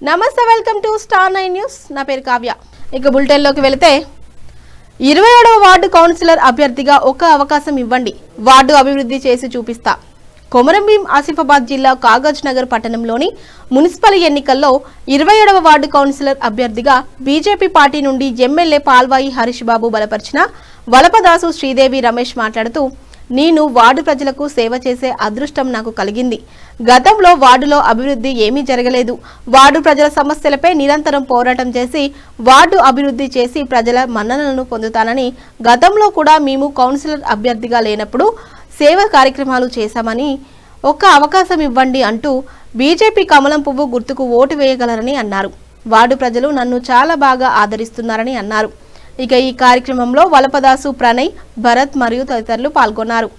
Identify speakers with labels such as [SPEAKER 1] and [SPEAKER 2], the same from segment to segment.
[SPEAKER 1] నమస్తే, welcome to star 9 news. నా పేరు కావ్య. ఇక బులెటిన్లోకి వెళితే 27వ వార్డు కౌన్సిలర్ అభ్యర్థిగా ఒక అవకాశం ఇవ్వండి, వార్డు అభివృద్ధి చేసి చూపిస్తా. కొమరంభీం ఆసిఫాబాద్ జిల్లా కాగజ్ నగర్ పట్టణంలోని మున్సిపల్ ఎన్నికల్లో 27వ వార్డు కౌన్సిలర్ అభ్యర్థిగా బీజేపీ పార్టీ నుండి ఎమ్మెల్యే పాల్వాయి హరీష్ బాబు బలపరిచిన వలపదాసు శ్రీదేవి రమేష్ మాట్లాడుతూ, నేను వార్డు ప్రజలకు సేవ చేసే అదృష్టం నాకు కలిగింది. గతంలో వార్డులో అభివృద్ధి ఏమీ జరగలేదు. వార్డు ప్రజల సమస్యలపై నిరంతరం పోరాటం చేసి వార్డు అభివృద్ధి చేసి ప్రజల మన్ననలను పొందుతానని, గతంలో కూడా మేము కౌన్సిలర్ అభ్యర్థిగా లేనప్పుడు సేవ కార్యక్రమాలు చేశామని, ఒక్క అవకాశం ఇవ్వండి అంటూ బీజేపీ కమలం పువ్వు గుర్తుకు ఓటు వేయగలరని అన్నారు. వార్డు ప్రజలు నన్ను చాలా బాగా ఆదరిస్తున్నారని అన్నారు. ఇక ఈ కార్యక్రమంలో వలపదాసు ప్రణయ్, భరత్ మరియు తదితరులు పాల్గొన్నారు.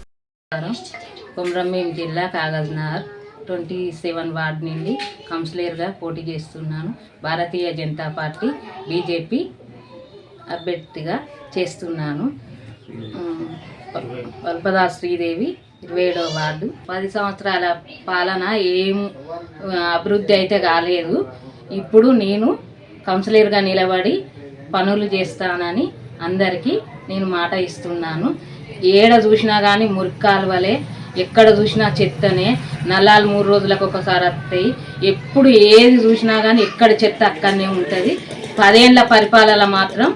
[SPEAKER 2] కొమరంభీం జిల్లా కాగజ్ నగర్ 27 వార్డు నుండి కౌన్సిలర్గా పోటీ చేస్తున్నాను. భారతీయ జనతా పార్టీ బీజేపీ అభ్యర్థిగా చేస్తున్నాను. వలపదాసు శ్రీదేవి 27వ వార్డు. 10 సంవత్సరాల పాలన ఏం అభివృద్ధి అయితే కాలేదు. ఇప్పుడు నేను కౌన్సిలర్గా నిలబడి పనులు చేస్తానని అందరికీ నేను మాట ఇస్తున్నాను. ఏడ చూసినా కానీ మురికాలు వలె, ఎక్కడ చూసినా చెత్తనే, నల్లాలు 3 రోజులకు ఒకసారి వస్తాయి. ఎప్పుడు ఏది చూసినా కానీ ఎక్కడ చెత్త అక్కడనే ఉంటుంది. 10 ఏళ్ల పరిపాలన మాత్రం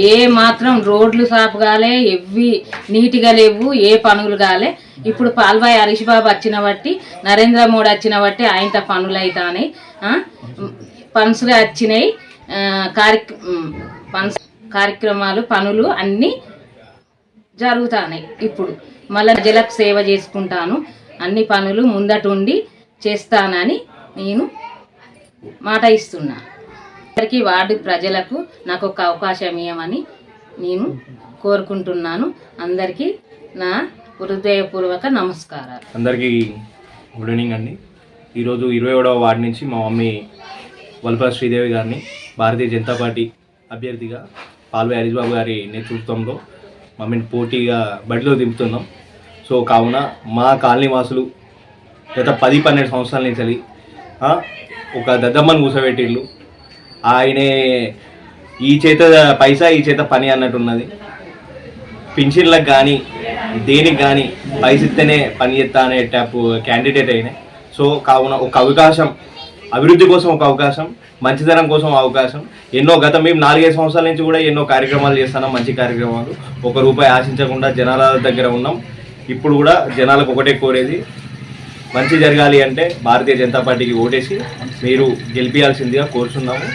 [SPEAKER 2] ఏ మాత్రం రోడ్లు సాపు కాలే, ఎవ్వి నీట్గా లేవు, ఏ పనులు కాలే. ఇప్పుడు పాల్వాయి హరీష్ బాబు వచ్చిన బట్టి, నరేంద్ర మోడీ వచ్చిన బట్టి ఆయనతో పనులు అవుతాయి, పన్సులు వచ్చినాయి, కార్యక్రమాలు పనులు అన్నీ జరుగుతున్నాయి. ఇప్పుడు మళ్ళీ ప్రజలకు సేవ చేసుకుంటాను, అన్ని పనులు ముందటుండి చేస్తానని నేను మాట ఇస్తున్నాను. అందరికీ వార్డు ప్రజలకు నాకు ఒక అవకాశం ఇవ్వమని నేను కోరుకుంటున్నాను. అందరికీ నా హృదయపూర్వక నమస్కారాలు.
[SPEAKER 3] అందరికీ గుడ్ ఈవినింగ్ అండి. ఈరోజు 27వ వార్డు నుంచి మా మమ్మీ వలపదాసు శ్రీదేవి గారిని భారతీయ జనతా పార్టీ అభ్యర్థిగా పాల్వాయి హరీష్ బాబు గారి నేతృత్వంలో మమ్మల్ని పోటీగా బడిలో దింపుతున్నాం. సో కావున మా కాలనీ వాసులు గత 10-12 సంవత్సరాల నుంచి ఒక దద్దమ్మను కూసబెట్టిళ్ళు. ఆయనే ఈ చేత పైసా ఈ చేత పని అన్నట్టున్నది. పింఛన్లకు కానీ దేనికి కానీ పైసా ఇస్తేనే పని చేస్తా అనే టైప్ క్యాండిడేట్ అయినాయి. సో కావున ఒక అవకాశం, అభివృద్ధి కోసం ఒక అవకాశం, మంచితనం కోసం అవకాశం. గత మేము 4-5 సంవత్సరాల నుంచి కూడా ఎన్నో కార్యక్రమాలు చేస్తున్నాం, మంచి కార్యక్రమాలు. ₹1 ఆశించకుండా జనాల దగ్గర ఉన్నాం. ఇప్పుడు కూడా జనాలకు ఒకటే కోరేది, మంచి జరగాలి అంటే భారతీయ జనతా పార్టీకి ఓటేసి మీరు గెలిపించాల్సిందిగా కోరుతున్నాము.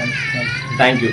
[SPEAKER 3] Thank you.